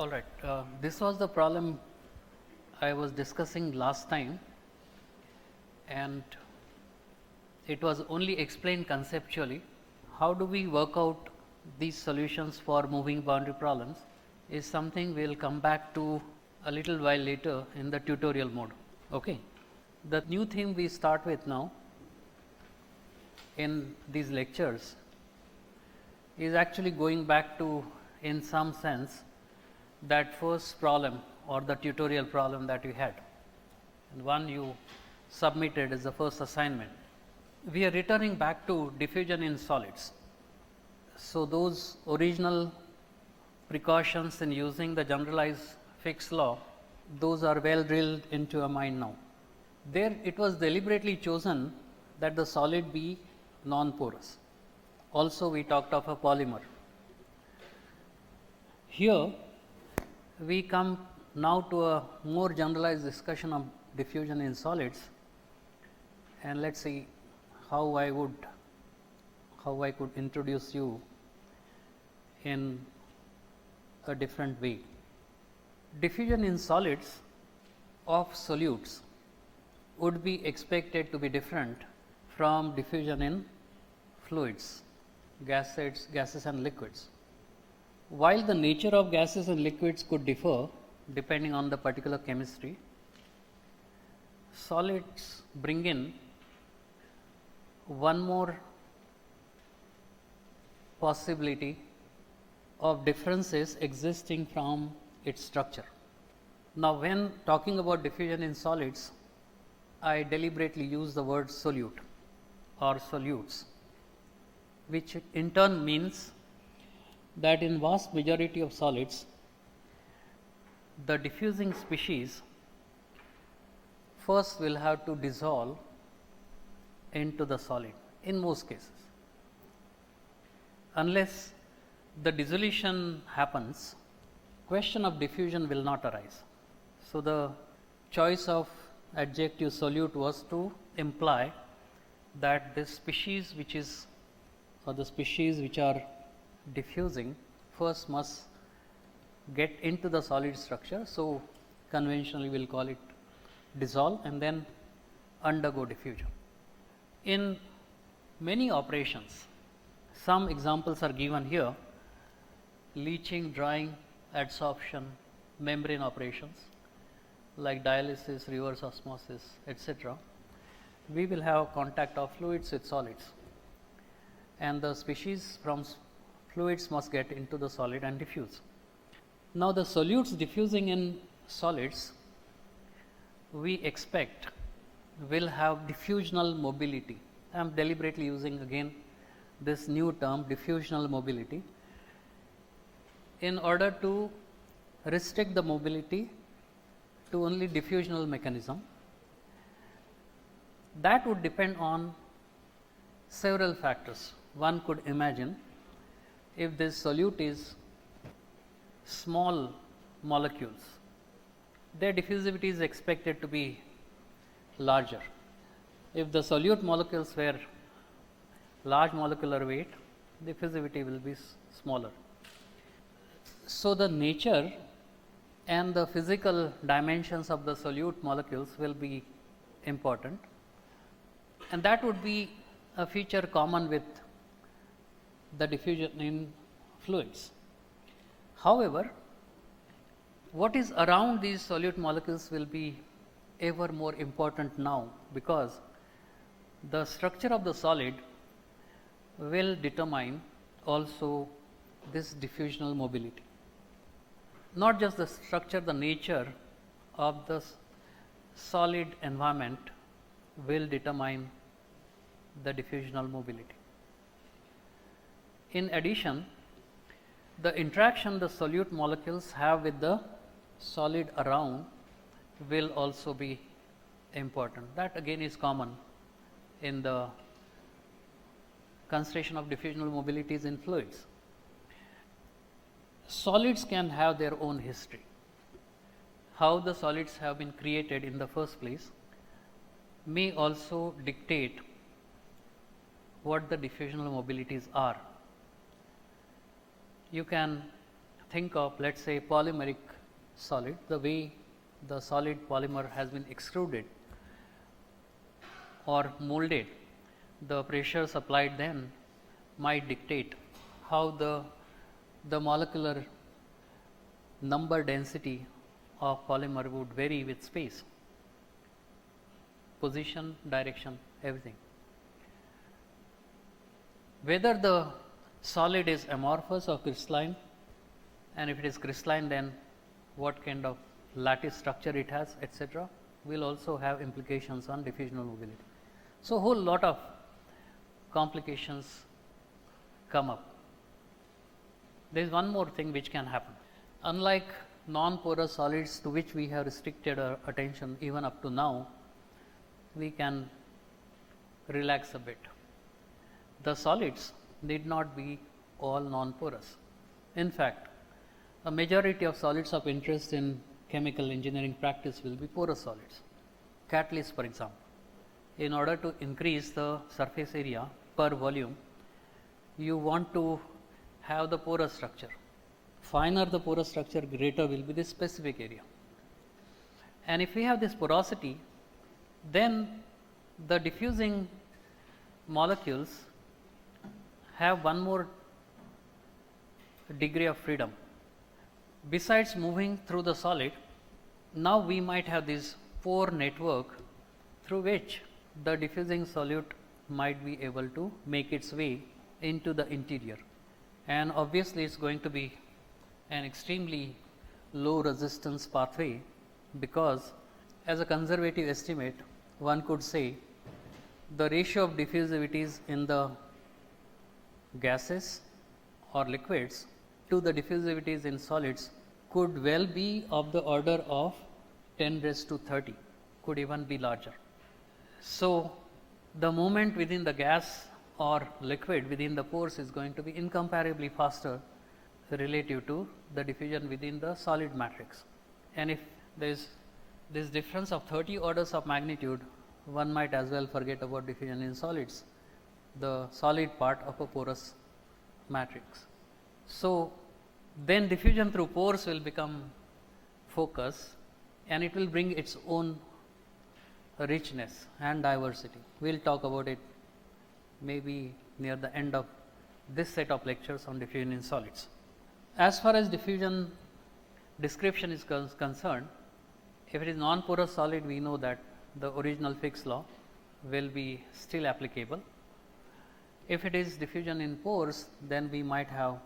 All right, this was the problem I was discussing last time, and it was only explained conceptually. How do we work out these solutions for moving boundary problems is something we will come back to a little while later in the tutorial mode. Okay. The new theme we start with now in these lectures is actually going back to, in some sense, that first problem or the tutorial problem that we had, and one you submitted as the first assignment. We are returning back to diffusion in solids. So, those original precautions in using the generalized Fick's law, those are well drilled into your mind now. There it was deliberately chosen that the solid be non-porous. Also we talked of a polymer. Here we come now to a more generalized discussion of diffusion in solids, and let us see how I could introduce you in a different way. Diffusion in solids of solutes would be expected to be different from diffusion in fluids, gases and liquids. While the nature of gases and liquids could differ depending on the particular chemistry, solids bring in one more possibility of differences existing from its structure. Now, when talking about diffusion in solids, I deliberately use the word solute or solutes, which in turn means that in vast majority of solids, the diffusing species first will have to dissolve into the solid in most cases. Unless the dissolution happens, question of diffusion will not arise. So, the choice of adjective solute was to imply that this species which is, or the species which are diffusing, first must get into the solid structure. So, conventionally we will call it dissolve and then undergo diffusion. In many operations, some examples are given here: leaching, drying, adsorption, membrane operations like dialysis, reverse osmosis, etc. We will have contact of fluids with solids, and the species from fluids must get into the solid and diffuse. Now, the solutes diffusing in solids, we expect will have diffusional mobility. I am deliberately using again this new term, diffusional mobility, in order to restrict the mobility to only diffusional mechanism. That would depend on several factors. One could imagine if this solute is small molecules, their diffusivity is expected to be larger. If the solute molecules were large molecular weight, diffusivity will be smaller. So, the nature and the physical dimensions of the solute molecules will be important, and that would be a feature common with the diffusion in fluids. However, what is around these solute molecules will be ever more important now, because the structure of the solid will determine also this diffusional mobility. Not just the structure, the nature of the solid environment will determine the diffusional mobility. In addition, the interaction the solute molecules have with the solid around will also be important. That again is common in the consideration of diffusional mobilities in fluids. Solids can have their own history. How the solids have been created in the first place may also dictate what the diffusional mobilities are. You can think of, let's say, polymeric solid, the way the solid polymer has been extruded or molded, the pressures applied then might dictate how the molecular number density of polymer would vary with space, position, direction, everything. Whether the solid is amorphous or crystalline, and if it is crystalline, then what kind of lattice structure it has, etc., will also have implications on diffusional mobility. So, a whole lot of complications come up. There is one more thing which can happen. Unlike non-porous solids to which we have restricted our attention even up to now, we can relax a bit. The solids need not be all non-porous. In fact, a majority of solids of interest in chemical engineering practice will be porous solids. Catalysts, for example. In order to increase the surface area per volume, you want to have the porous structure. Finer the porous structure, greater will be the specific area. And if we have this porosity, then the diffusing molecules have one more degree of freedom. Besides moving through the solid, now we might have this pore network through which the diffusing solute might be able to make its way into the interior. And obviously, it is going to be an extremely low resistance pathway, because as a conservative estimate, one could say the ratio of diffusivities in the gases or liquids to the diffusivities in solids could well be of the order of 10 raised to 30, could even be larger. So, the movement within the gas or liquid within the pores is going to be incomparably faster relative to the diffusion within the solid matrix. And if there is this difference of 30 orders of magnitude, one might as well forget about diffusion in solids, the solid part of a porous matrix. So, then diffusion through pores will become focus, and it will bring its own richness and diversity. We will talk about it maybe near the end of this set of lectures on diffusion in solids. As far as diffusion description is concerned, if it is non-porous solid, we know that the original Fick's law will be still applicable. If it is diffusion in pores, then we might have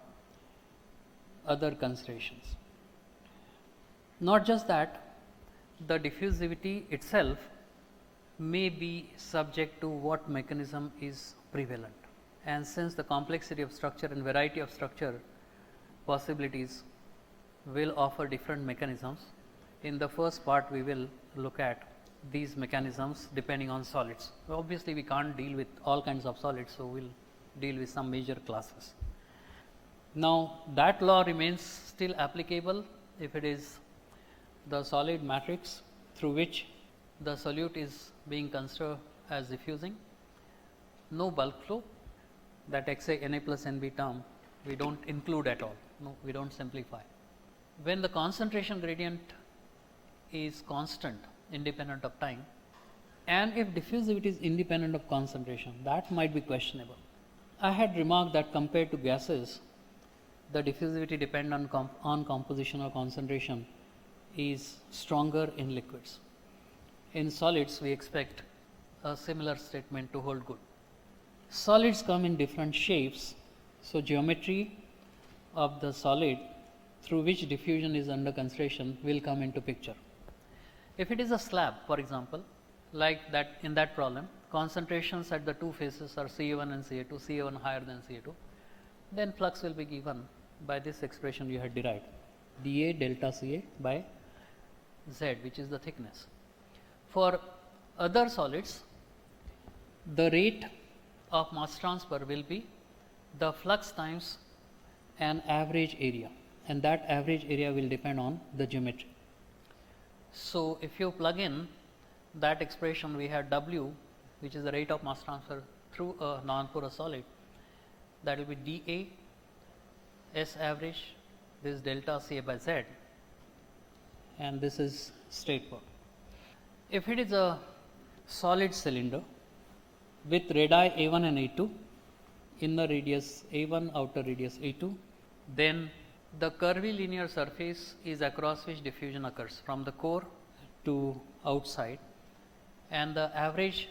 other considerations. Not just that, the diffusivity itself may be subject to what mechanism is prevalent. And since the complexity of structure and variety of structure possibilities will offer different mechanisms, in the first part we will look at these mechanisms depending on solids. Obviously, we can't deal with all kinds of solids, so we will deal with some major classes. Now, that law remains still applicable if it is the solid matrix through which the solute is being considered as diffusing. No bulk flow, that Xa Na plus Nb term we do not include at all, no, we do not simplify. When the concentration gradient is constant independent of time, and if diffusivity is independent of concentration, that might be questionable. I had remarked that compared to gases, the diffusivity dependent on composition or concentration is stronger in liquids. In solids, we expect a similar statement to hold good. Solids come in different shapes, so geometry of the solid through which diffusion is under consideration will come into picture. If it is a slab, for example, like that in that problem, concentrations at the two faces are Ca1 and Ca2, Ca1 higher than Ca2, then flux will be given by this expression you had derived, dA delta Ca by Z, which is the thickness. For other solids, the rate of mass transfer will be the flux times an average area, and that average area will depend on the geometry. So, if you plug in that expression, we have W, which is the rate of mass transfer through a non-porous solid, that will be dA S average this delta C by Z, and this is straightforward. If it is a solid cylinder with radii A1 and A2, inner radius A1, outer radius A2, then the curvilinear surface is across which diffusion occurs from the core to outside, and the average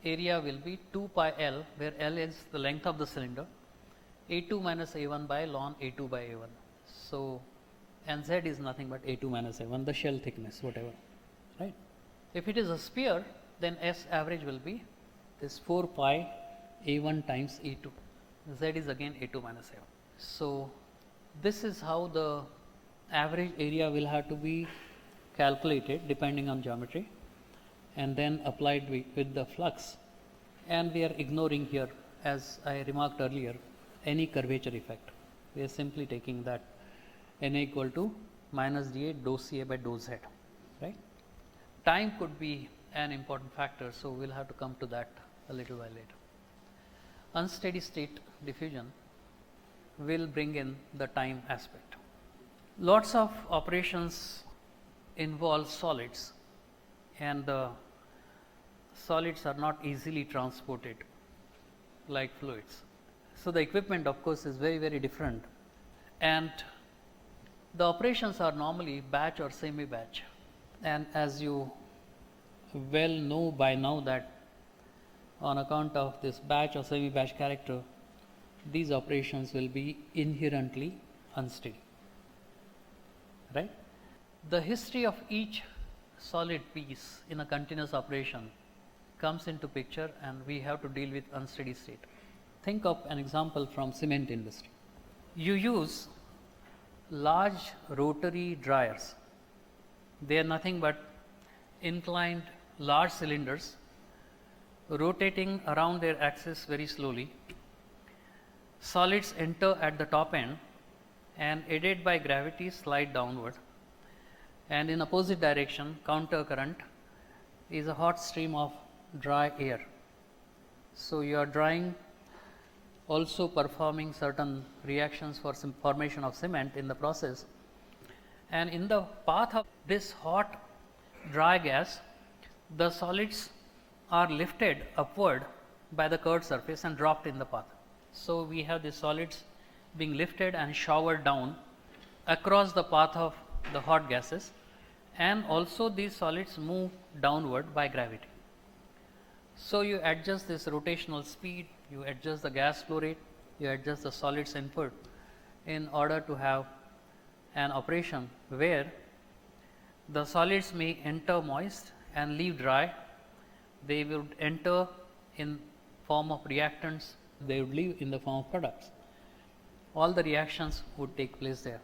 area will be 2 pi L, where L is the length of the cylinder, A2 minus A1 by ln A2 by A1. So, and Z is nothing but A2 minus A1, the shell thickness, whatever, right. If it is a sphere, then S average will be this 4 pi A1 times A2. Z is again A2 minus A1. So, this is how the average area will have to be calculated depending on geometry, and then applied with the flux, and we are ignoring here, as I remarked earlier, any curvature effect. We are simply taking that Na equal to minus dA dou Ca by dou Z, right. Time could be an important factor, so we will have to come to that a little while later. Unsteady state diffusion will bring in the time aspect. Lots of operations involve solids, and the solids are not easily transported like fluids. So, the equipment of course is very, very different, and the operations are normally batch or semi batch, and as you well know by now that on account of this batch or semi batch character, these operations will be inherently unsteady, right. The history of each solid piece in a continuous operation comes into picture, and we have to deal with unsteady state. Think of an example from cement industry. You use large rotary dryers. They are nothing but inclined large cylinders rotating around their axis very slowly. Solids enter at the top end and, aided by gravity, slide downward, and in opposite direction, counter current, is a hot stream of dry air. So, you are drying, also performing certain reactions for formation of cement in the process, and in the path of this hot dry gas, the solids are lifted upward by the curved surface and dropped in the path. So, we have the solids being lifted and showered down across the path of the hot gases, and also these solids move downward by gravity. So, you adjust this rotational speed, you adjust the gas flow rate, you adjust the solids input in order to have an operation where the solids may enter moist and leave dry. They would enter in form of reactants, they would leave in the form of products. All the reactions would take place there.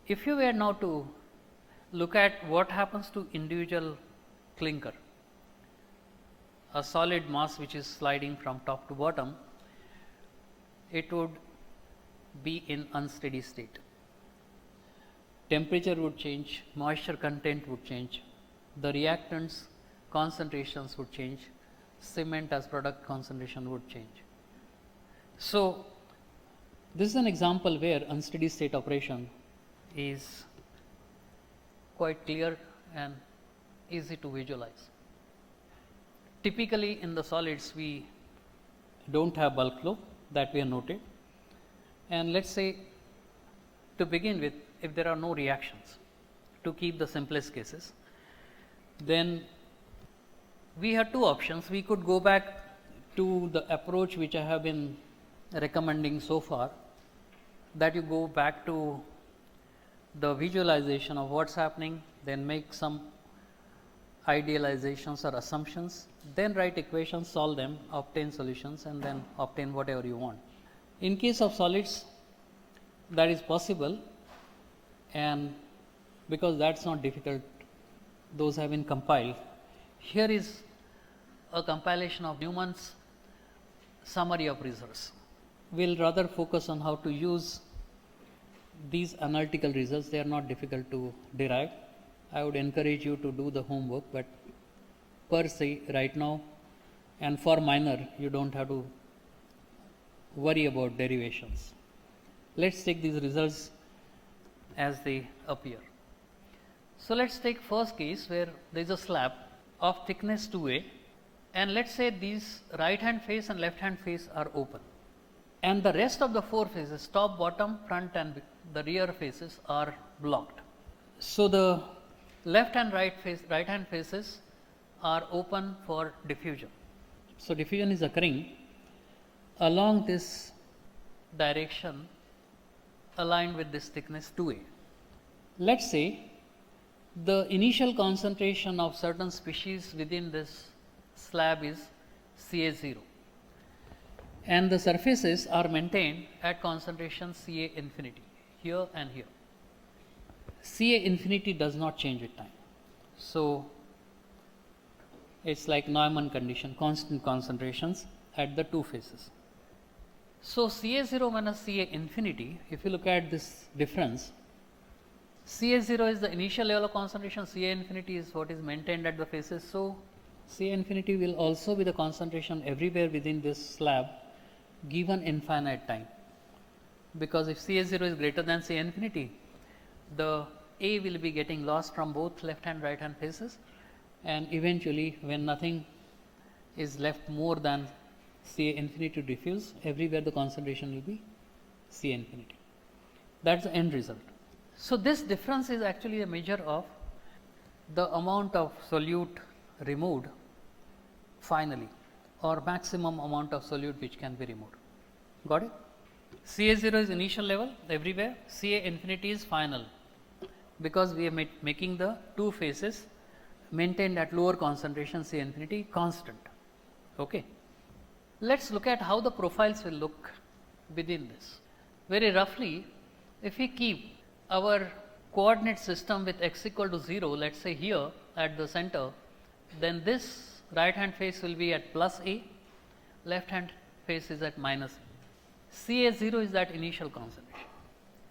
If you were now to look at what happens to individual clinker, a solid mass which is sliding from top to bottom, it would be in unsteady state. Temperature would change, moisture content would change, the reactants concentrations would change, cement as product concentration would change. So, this is an example where unsteady state operation is quite clear and easy to visualize. Typically in the solids we do not have bulk flow, that we have noted, and let us say to begin with, if there are no reactions, to keep the simplest cases, then we have two options. We could go back to the approach which I have been recommending so far, that you go back to the visualization of what is happening, then make some idealizations or assumptions, then write equations, solve them, obtain solutions, and then obtain whatever you want. In case of solids, that is possible, and because that is not difficult, those have been compiled. Here is a compilation of Newman's summary of results. We will rather focus on how to use these analytical results. They are not difficult to derive. I would encourage you to do the homework, but per se right now and for minor you do not have to worry about derivations. Let's take these results as they appear. So let's take first case where there is a slab of thickness 2a, and let's say these right hand face and left hand face are open, and the rest of the four faces, top, bottom, front and the rear faces, are blocked. So the left and right hand faces are open for diffusion. So diffusion is occurring along this direction aligned with this thickness 2a. Let's say the initial concentration of certain species within this slab is Ca0, and the surfaces are maintained at concentration Ca infinity here and here. Ca infinity does not change with time. So it's like Neumann condition, constant concentrations at the two faces. So Ca0 minus Ca infinity, if you look at this difference, Ca0 is the initial level of concentration, Ca infinity is what is maintained at the faces. So Ca infinity will also be the concentration everywhere within this slab given infinite time, because if Ca0 is greater than Ca infinity, the A will be getting lost from both left and right hand faces, and eventually when nothing is left more than Ca infinity to diffuse, everywhere the concentration will be Ca infinity. That is the end result. So this difference is actually a measure of the amount of solute removed finally, or maximum amount of solute which can be removed. Got it? Ca0 is initial level everywhere, Ca infinity is final, because we are making the two faces maintained at lower concentration Ca infinity constant. Okay. Let's look at how the profiles will look within this. Very roughly, if we keep our coordinate system with x equal to 0, let's say here at the center, then this right hand face will be at plus A, left hand face is at minus A. Ca0 is that initial concentration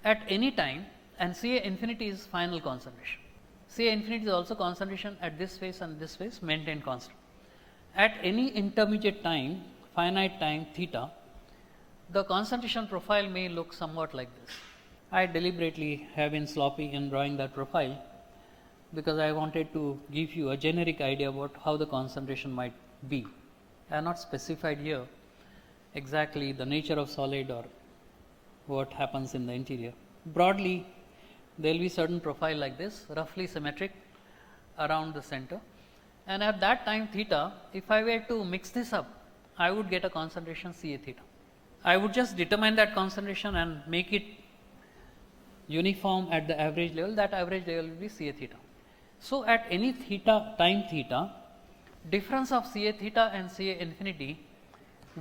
at any time, and Ca infinity is final concentration. Ca infinity is also concentration at this face and this face maintained constant. At any intermediate time, finite time theta, the concentration profile may look somewhat like this. I deliberately have been sloppy in drawing that profile because I wanted to give you a generic idea about how the concentration might be. I have not specified here exactly the nature of solid or what happens in the interior. Broadly, there will be certain profile like this, roughly symmetric around the center, and at that time theta, if I were to mix this up, I would get a concentration Ca theta. I would just determine that concentration and make it uniform at the average level. That average level will be Ca theta. So at any theta time theta, difference of Ca theta and Ca infinity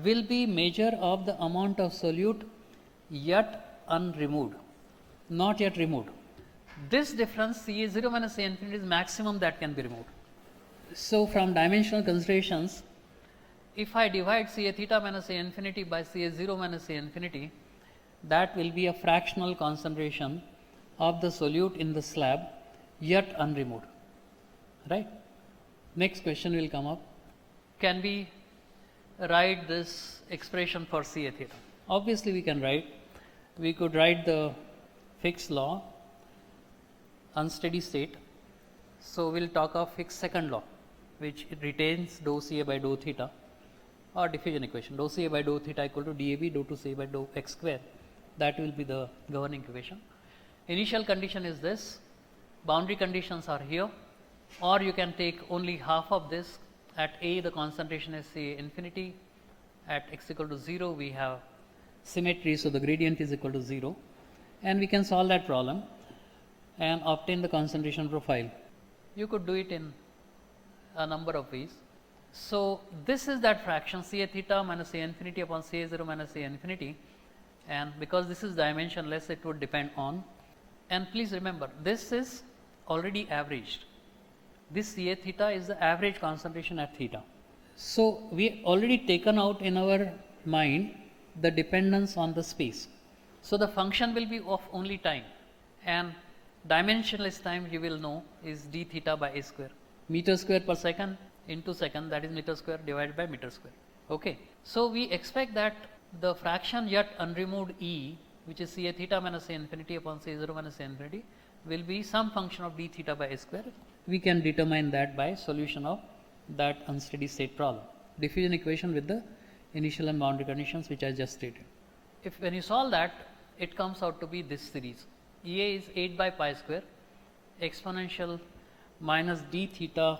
will be measure of the amount of solute yet unremoved, not yet removed. This difference Ca0 minus Ca infinity is maximum that can be removed. So from dimensional considerations, if I divide Ca theta minus Ca infinity by Ca0 minus Ca infinity, that will be a fractional concentration of the solute in the slab yet unremoved, right? Next question will come up. Can we write this expression for Ca theta? Obviously we can write. We could write the Fick's law, unsteady state. So we'll talk of Fick's second law, which retains dou Ca by dou theta, or diffusion equation, dou Ca by dou theta equal to dAB dou 2 Ca by dou x square. That will be the governing equation. Initial condition is this, boundary conditions are here, or you can take only half of this. At A the concentration is Ca infinity, at x equal to 0 we have symmetry, so the gradient is equal to 0, and we can solve that problem and obtain the concentration profile. You could do it in a number of ways. So this is that fraction Ca theta minus Ca infinity upon Ca0 minus Ca infinity, and because this is dimensionless, it would depend on, and please remember this is already averaged. This Ca theta is the average concentration at theta. So we already taken out in our mind the dependence on the space. So the function will be of only time, and dimensionless time you will know is d theta by a square, meter square per second into second, that is meter square divided by meter square. Okay. So we expect that the fraction yet unremoved E which is Ca theta minus A infinity upon C0 minus A infinity, will be some function of d theta by A square. We can determine that by solution of that unsteady state problem. Diffusion equation with the initial and boundary conditions which I just stated. If when you solve that, it comes out to be this series. Ea is 8 by pi square exponential minus d theta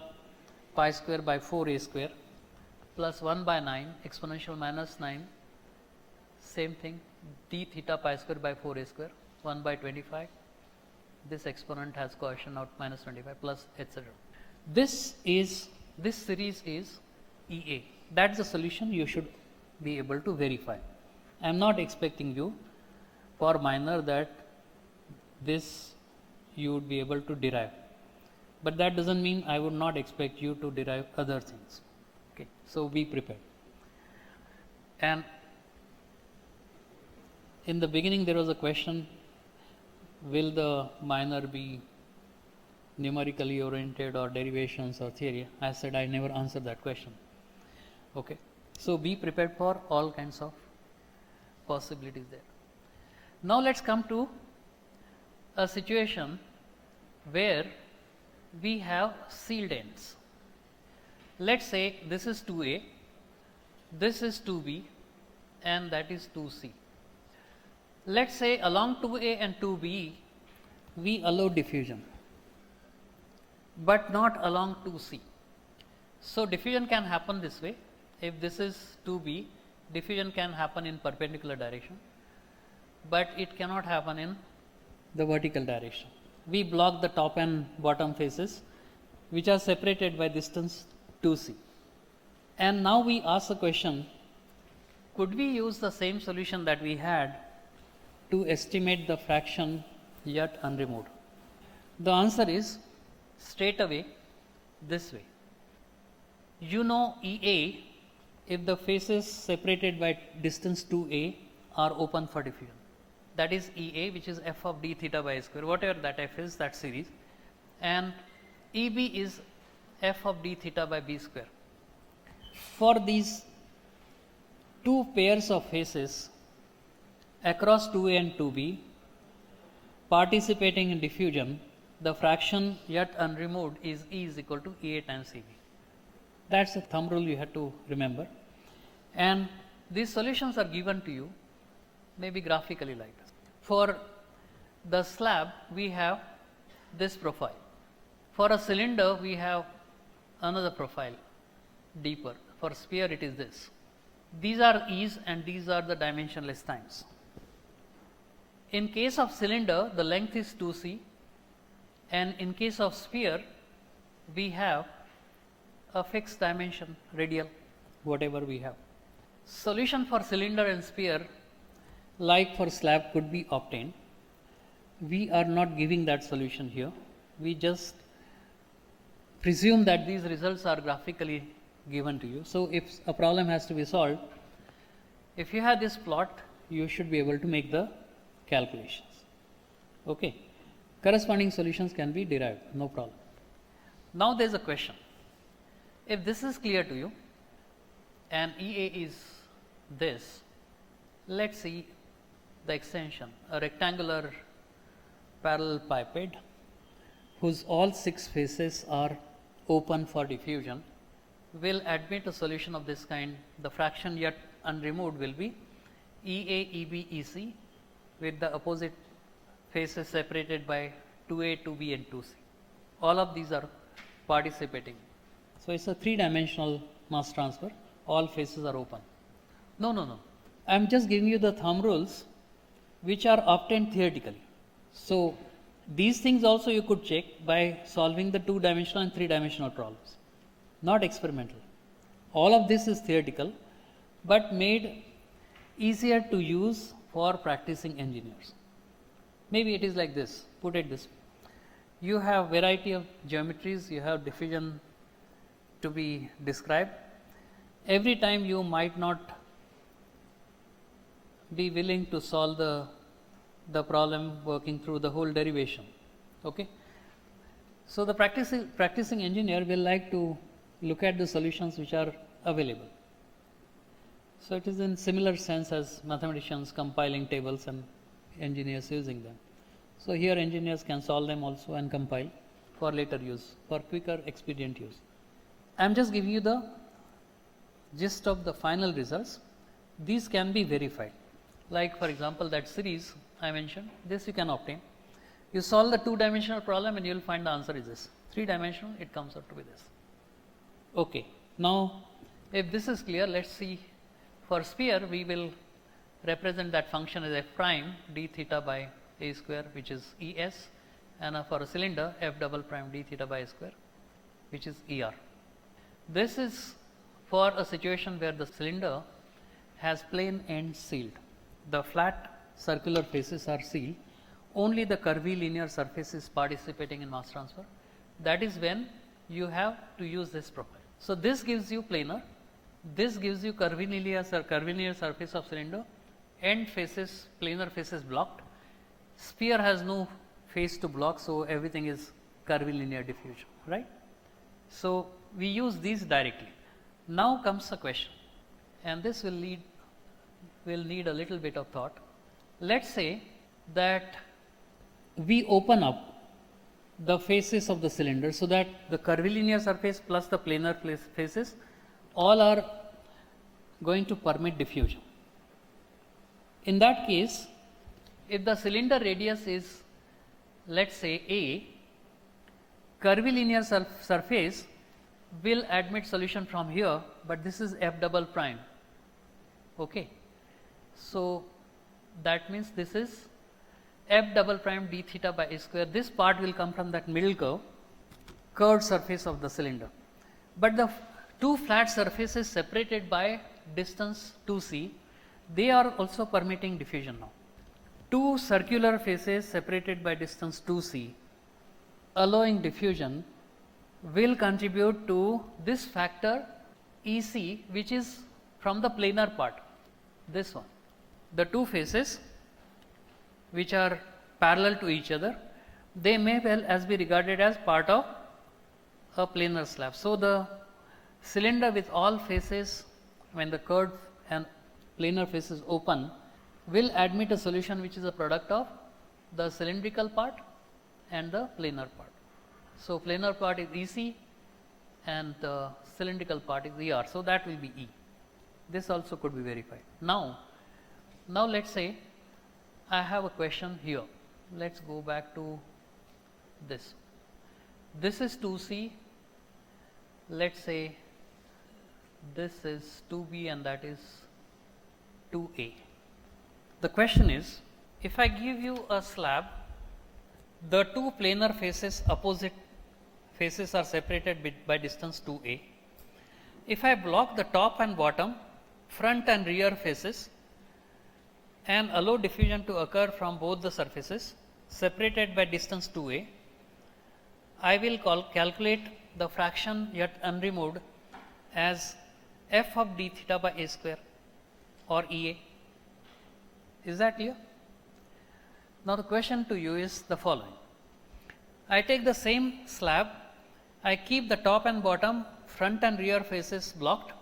pi square by 4a square plus 1 by 9 exponential minus 9, same thing, d theta pi square by 4a square 1 by 25. This exponent has coefficient out minus 25 plus etc. This series is Ea. That's the solution you should be able to verify. I am not expecting you for minor that this you would be able to derive, but that doesn't mean I would not expect you to derive other things. Okay, so be prepared. And in the beginning there was a question, will the minor be numerically oriented or derivations or theory? I said I never answered that question. Okay, so be prepared for all kinds of possibilities there. Now let's come to a situation where we have sealed ends. Let's say this is 2A, this is 2B, and that is 2C. Let's say along 2A and 2B we allow diffusion, but not along 2C. So diffusion can happen this way. If this is 2B, diffusion can happen in perpendicular direction, but it cannot happen in the vertical direction. We block the top and bottom faces which are separated by distance 2C. And now we ask the question, could we use the same solution that we had to estimate the fraction yet unremoved? The answer is straight away this way. You know Ea if the faces separated by distance 2a are open for diffusion. That is Ea, which is f of d theta by a square, whatever that f is, that series, and Eb is f of d theta by b square. For these two pairs of faces across 2a and 2b participating in diffusion, the fraction yet unremoved is E is equal to Ea times Eb. That's a thumb rule you have to remember. And these solutions are given to you maybe graphically like this. For the slab we have this profile. For a cylinder we have another profile deeper. For sphere it is this. These are E's and these are the dimensionless times. In case of cylinder the length is 2c, and in case of sphere we have a fixed dimension radial, whatever we have. Solution for cylinder and sphere like for slab could be obtained. We are not giving that solution here. We just presume that these results are graphically given to you. So if a problem has to be solved, if you have this plot, you should be able to make the calculations. Okay. Corresponding solutions can be derived, no problem. Now there is a question. If this is clear to you and Ea is this, let's see the extension, a rectangular parallel pipette whose all 6 faces are open for diffusion will admit a solution of this kind. The fraction yet unremoved will be Ea, Eb, Ec with the opposite faces separated by 2a, 2b and 2c. All of these are participating. So it's a 3-dimensional mass transfer. All faces are open. No. I am just giving you the thumb rules which are obtained theoretically. So these things also you could check by solving the 2-dimensional and 3-dimensional problems, not experimental. All of this is theoretical, but made easier to use for practicing engineers. Maybe it is like this, put it this way. You have variety of geometries, you have diffusion to be described. Every time you might not be willing to solve the problem working through the whole derivation. Okay. So the practicing engineer will like to look at the solutions which are available. So it is in similar sense as mathematicians compiling tables and engineers using them. So here engineers can solve them also and compile for later use, for quicker expedient use. I am just giving you the gist of the final results. These can be verified. Like for example, that series I mentioned, this you can obtain. You solve the 2-dimensional problem and you will find the answer is this. 3-dimensional, it comes out to be this. Okay. Now, if this is clear, let us see. For sphere, we will represent that function as f prime d theta by a square, which is Es, and for a cylinder, f double prime d theta by a square, which is Er. This is for a situation where the cylinder has plane ends sealed. The flat circular faces are sealed. Only the curvilinear surface is participating in mass transfer. That is when you have to use this profile. So, this gives you planar, this gives you curvilinear surface of cylinder, end faces, planar faces blocked. Sphere has no face to block, so everything is curvilinear diffusion, right. So, we use these directly. Now comes a question, and this will need a little bit of thought. Let us say that we open up the faces of the cylinder, so that the curvilinear surface plus the planar faces all are going to permit diffusion. In that case, if the cylinder radius is, let us say A, curvilinear surface will admit solution from here, but this is f double prime. Okay. So, that means this is f double prime d theta by a square. This part will come from that middle curve, curved surface of the cylinder. But the two flat surfaces separated by distance 2c, they are also permitting diffusion now. Two circular faces separated by distance 2c allowing diffusion will contribute to this factor EC, which is from the planar part, this one. The two faces which are parallel to each other, they may well as be regarded as part of a planar slab. So, the cylinder with all faces, when the curved and planar faces open, will admit a solution which is a product of the cylindrical part and the planar part. So, planar part is EC and the cylindrical part is ER. So, that will be E. This also could be verified. Now let us say I have a question here. Let us go back to this. This is 2C, let us say this is 2B and that is 2A. The question is, if I give you a slab, the two planar faces, opposite faces are separated by distance 2A. If I block the top and bottom, front and rear faces and allow diffusion to occur from both the surfaces separated by distance 2A, I will calculate the fraction yet unremoved as f of d theta by a square or EA. Is that clear? Now, the question to you is the following. I take the same slab, I keep the top and bottom, front and rear faces blocked,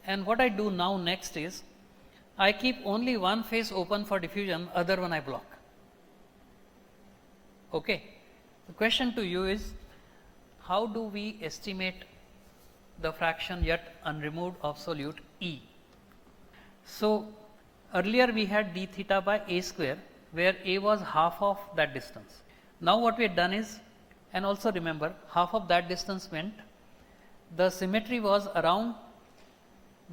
and what I do now next is I keep only one face open for diffusion, other one I block. Okay. The question to you is, how do we estimate the fraction yet unremoved of solute E? So, earlier we had d theta by a square, where a was half of that distance. Now, what we had done is, and also remember, half of that distance meant the symmetry was around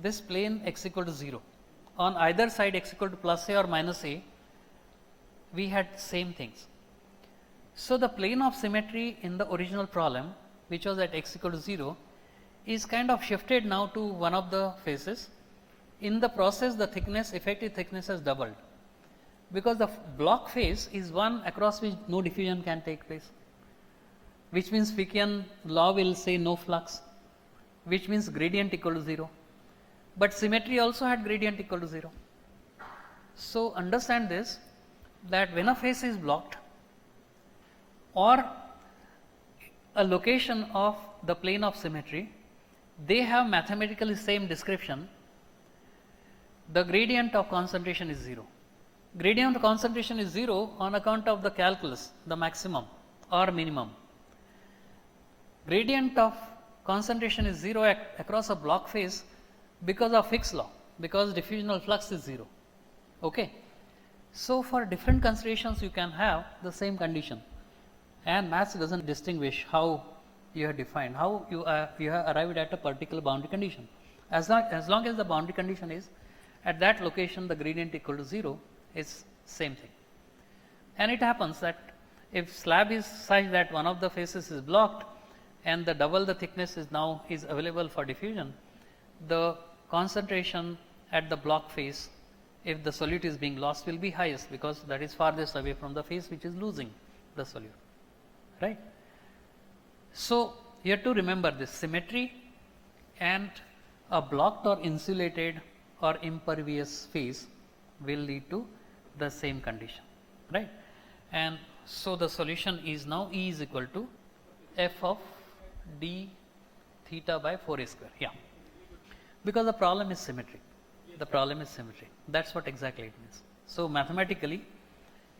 this plane x equal to 0. On either side x equal to plus a or minus a, we had same things. So, the plane of symmetry in the original problem, which was at x equal to 0, is kind of shifted now to one of the faces. In the process, the thickness, effective thickness has doubled, because the block face is one across which no diffusion can take place, which means Fickian law will say no flux, which means gradient equal to 0. But symmetry also had gradient equal to 0. So, understand this, that when a face is blocked or a location of the plane of symmetry, they have mathematically same description. The gradient of concentration is 0. Gradient of concentration is 0 on account of the calculus, the maximum or minimum. Gradient of concentration is 0 across a block phase because of Fick's law, because diffusional flux is 0. Okay. So, for different considerations you can have the same condition, and maths does not distinguish how you have defined, how you have arrived at a particular boundary condition. As long as the boundary condition is at that location the gradient equal to 0 is same thing. And it happens that if slab is such that one of the faces is blocked and the double the thickness is now is available for diffusion, the concentration at the block face, if the solute is being lost, will be highest, because that is farthest away from the face which is losing the solute, right. So, you have to remember this symmetry and a blocked or insulated or impervious face will lead to the same condition, right. And so, the solution is now E is equal to f of d theta by 4a square, yeah, because the problem is symmetry. The problem is symmetry. That is what exactly it means. So, mathematically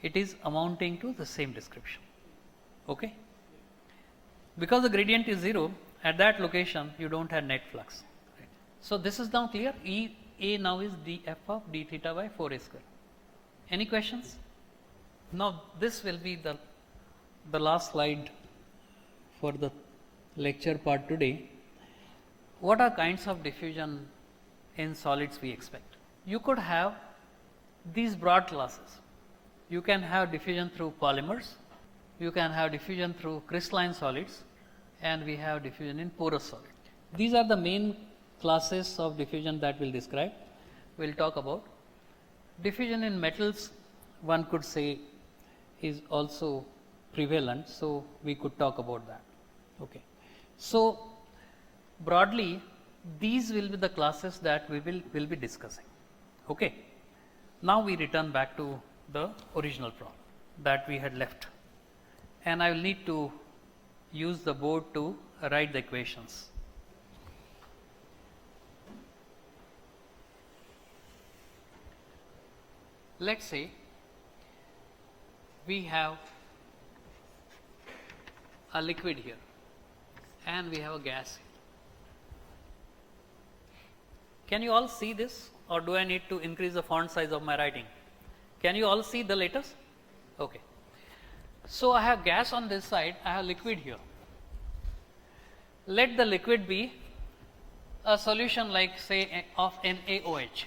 it is amounting to the same description. Okay. Because the gradient is 0, at that location you do not have net flux. Right. So, this is now clear. E A now is df of d theta by 4a square. Any questions? Now, this will be the last slide for the lecture part today. What are kinds of diffusion in solids we expect? You could have these broad classes. You can have diffusion through polymers, you can have diffusion through crystalline solids, and we have diffusion in porous solid. These are the main classes of diffusion that we will describe. We will talk about diffusion in metals, one could say is also prevalent. So, we could talk about that. Okay. So, broadly these will be the classes that we will be discussing. Okay. Now, we return back to the original problem that we had left, and I will need to use the board to write the equations. Let us say we have a liquid here and we have a gas here. Can you all see this, or do I need to increase the font size of my writing? Can you all see the letters? Okay. So, I have gas on this side, I have liquid here. Let the liquid be a solution like say of NaOH.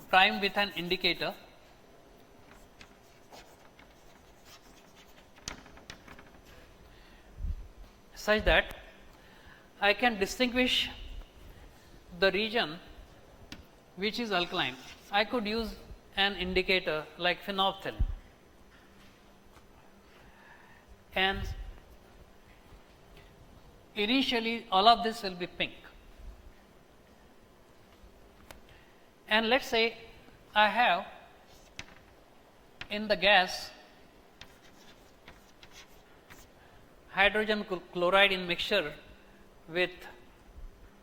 Prime with an indicator such that I can distinguish the region which is alkaline. I could use an indicator like phenolphthalein, and initially all of this will be pink, and let us say I have in the gas hydrogen chloride in mixture with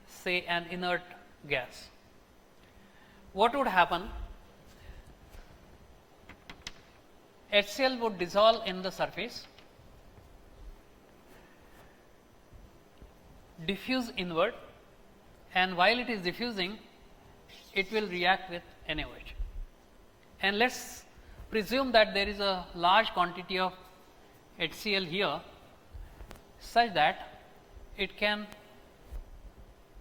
say an inert gas. What would happen? HCl would dissolve in the surface, diffuse inward, and while it is diffusing it will react with NaOH. And let us presume that there is a large quantity of HCl here such that it can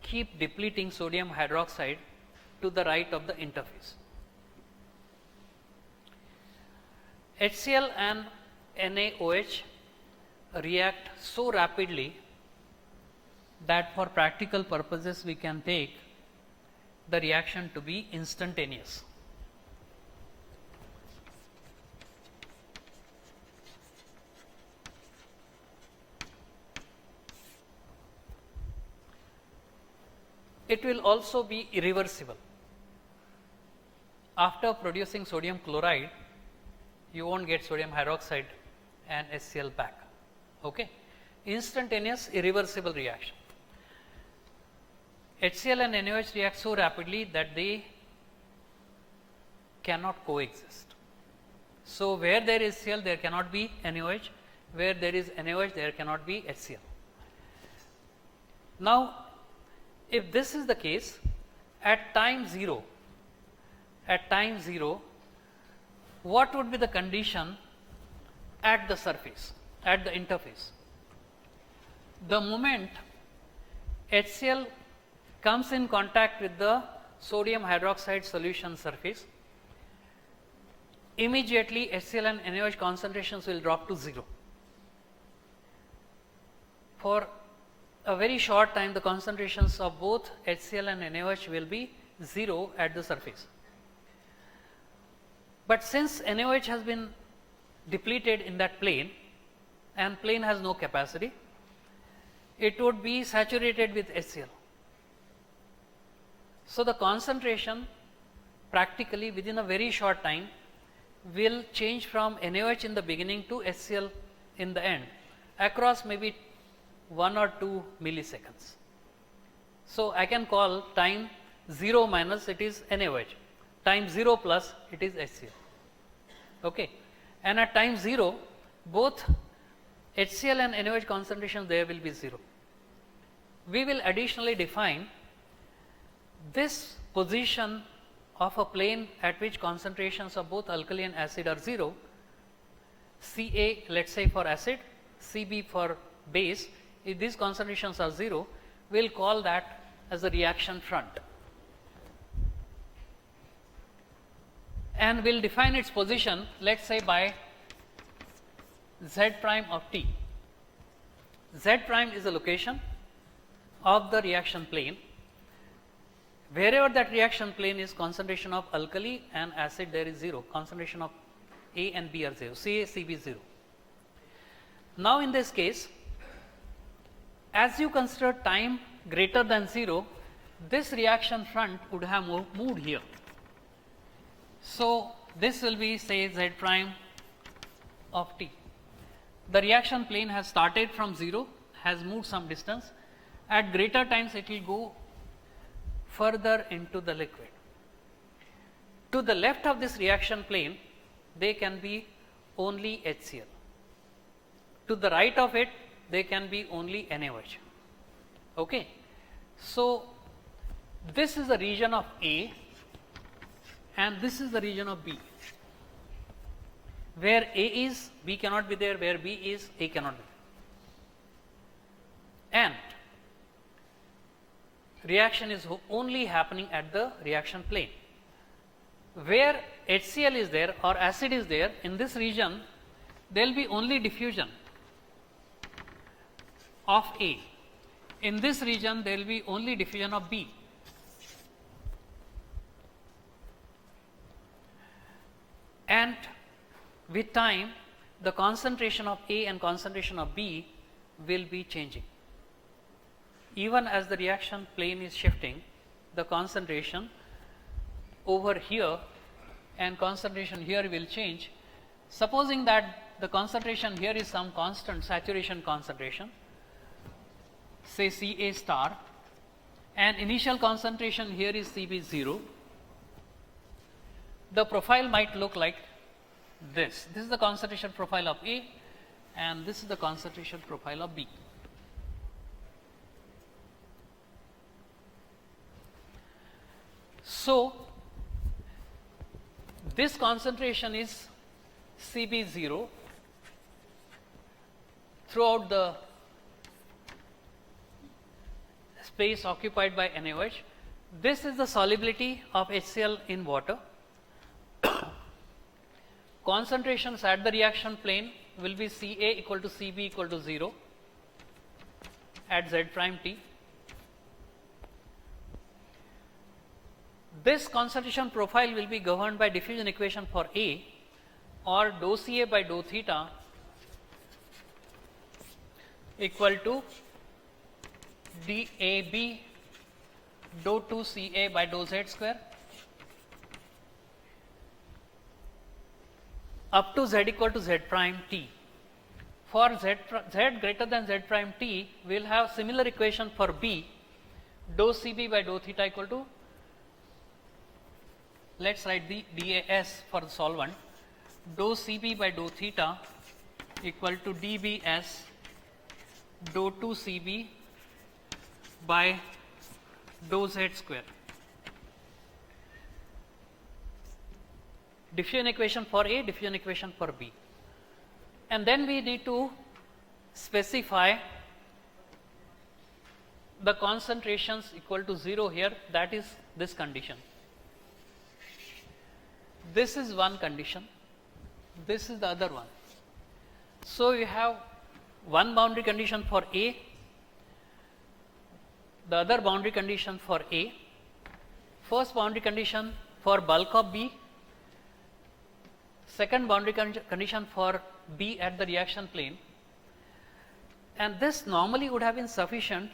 keep depleting sodium hydroxide to the right of the interface. HCl and NaOH react so rapidly that for practical purposes we can take the reaction to be instantaneous. It will also be irreversible. After producing sodium chloride, you won't get sodium hydroxide and HCl back. Okay. Instantaneous irreversible reaction. HCl and NaOH react so rapidly that they cannot coexist. So, where there is Cl there cannot be NaOH, where there is NaOH there cannot be HCl. Now, if this is the case, at time 0, what would be the condition at the surface, at the interface? The moment HCl comes in contact with the sodium hydroxide solution surface, immediately HCl and NaOH concentrations will drop to 0. For a very short time, the concentrations of both HCl and NaOH will be 0 at the surface. But since NaOH has been depleted in that plane and plane has no capacity, it would be saturated with HCl. So, the concentration practically within a very short time will change from NaOH in the beginning to HCl in the end across maybe 1 or 2 milliseconds. So, I can call time 0 minus it is NaOH, time 0 plus it is HCl. Okay. And at time 0, both HCl and NaOH concentrations there will be 0. We will additionally define this position of a plane at which concentrations of both alkali and acid are 0, Ca let us say for acid, Cb for base. If these concentrations are 0, we will call that as a reaction front, and we will define its position let us say by Z prime of T. Z prime is the location of the reaction plane. Wherever that reaction plane is, concentration of alkali and acid there is 0, concentration of A and B are 0, Ca, Cb 0. Now, in this case, as you consider time greater than 0, this reaction front would have moved here. So, this will be say Z prime of T. The reaction plane has started from 0, has moved some distance. At greater times, it will go further into the liquid. To the left of this reaction plane, they can be only HCl. To the right of it, they can be only NaOH. Okay. So, this is the region of A and this is the region of B. Where A is, B cannot be there, where B is, A cannot be there. And reaction is only happening at the reaction plane. Where HCl is there or acid is there, in this region, there will be only diffusion of A. In this region, there will be only diffusion of B. And with time, the concentration of A and concentration of B will be changing. Even as the reaction plane is shifting, the concentration over here and concentration here will change. Supposing that the concentration here is some constant saturation concentration, say Ca star, and initial concentration here is Cb 0, the profile might look like this. This is the concentration profile of A and this is the concentration profile of B. So, this concentration is Cb 0 throughout the space occupied by NaOH. This is the solubility of HCl in water. Concentrations at the reaction plane will be Ca equal to Cb equal to 0 at Z prime T. This concentration profile will be governed by diffusion equation for A, or dou Ca by dou theta equal to dAb dou 2 Ca by dou Z square up to Z equal to Z prime T. For Z greater than Z prime T, we will have similar equation for B, dou Cb by dou theta equal to, let's write the DAS for the solvent, dou Cb by dou theta equal to dBs dou 2 Cb by dou Z square. Diffusion equation for A, diffusion equation for B. And then we need to specify the concentrations equal to 0 here, that is this condition. This is one condition, this is the other one. So you have one boundary condition for A, the other boundary condition for A, first boundary condition for bulk of B, second boundary condition for B at the reaction plane, and this normally would have been sufficient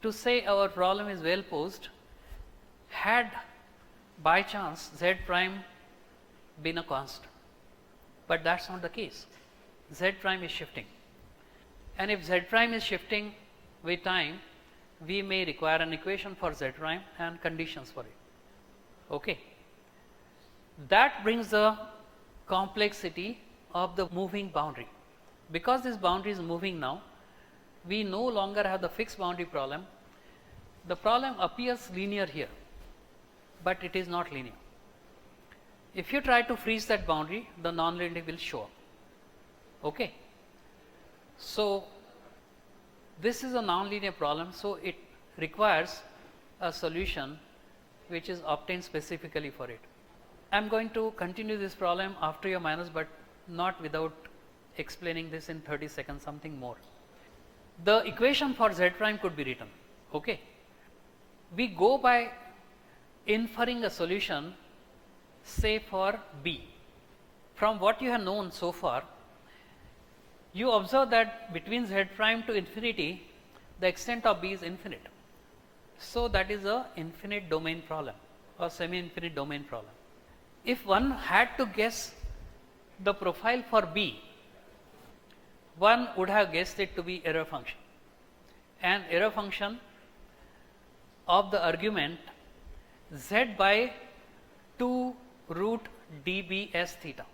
to say our problem is well posed had by chance Z prime been a constant. But that is not the case. Z prime is shifting, and if Z prime is shifting with time, we may require an equation for Z prime and conditions for it. Okay. That brings the complexity of the moving boundary. Because this boundary is moving now, we no longer have the fixed boundary problem. The problem appears linear here, but it is not linear. If you try to freeze that boundary, the nonlinearity will show up. Okay. So this is a nonlinear problem, so it requires a solution which is obtained specifically for it. I am going to continue this problem after your minus, but not without explaining this in 30 seconds, something more. The equation for Z prime could be written. Okay. We go by inferring a solution, say for B. From what you have known so far, you observe that between Z prime to infinity, the extent of B is infinite. So that is a infinite domain problem or semi-infinite domain problem. If one had to guess the profile for B, one would have guessed it to be error function, and error function of the argument Z by 2 root dBs theta.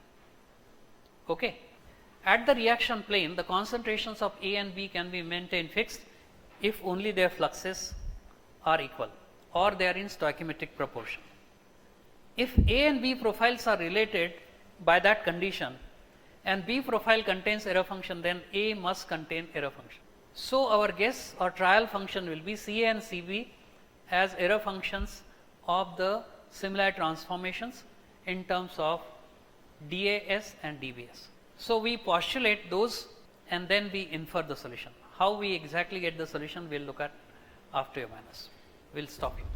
Okay. At the reaction plane, the concentrations of A and B can be maintained fixed if only their fluxes are equal or they are in stoichiometric proportion. If A and B profiles are related by that condition and B profile contains error function, then A must contain error function. So our guess or trial function will be CA and CB as error functions of the similarity transformations in terms of DAS and DBS. So we postulate those and then we infer the solution. How we exactly get the solution, we will look at after your minus. We will stop here.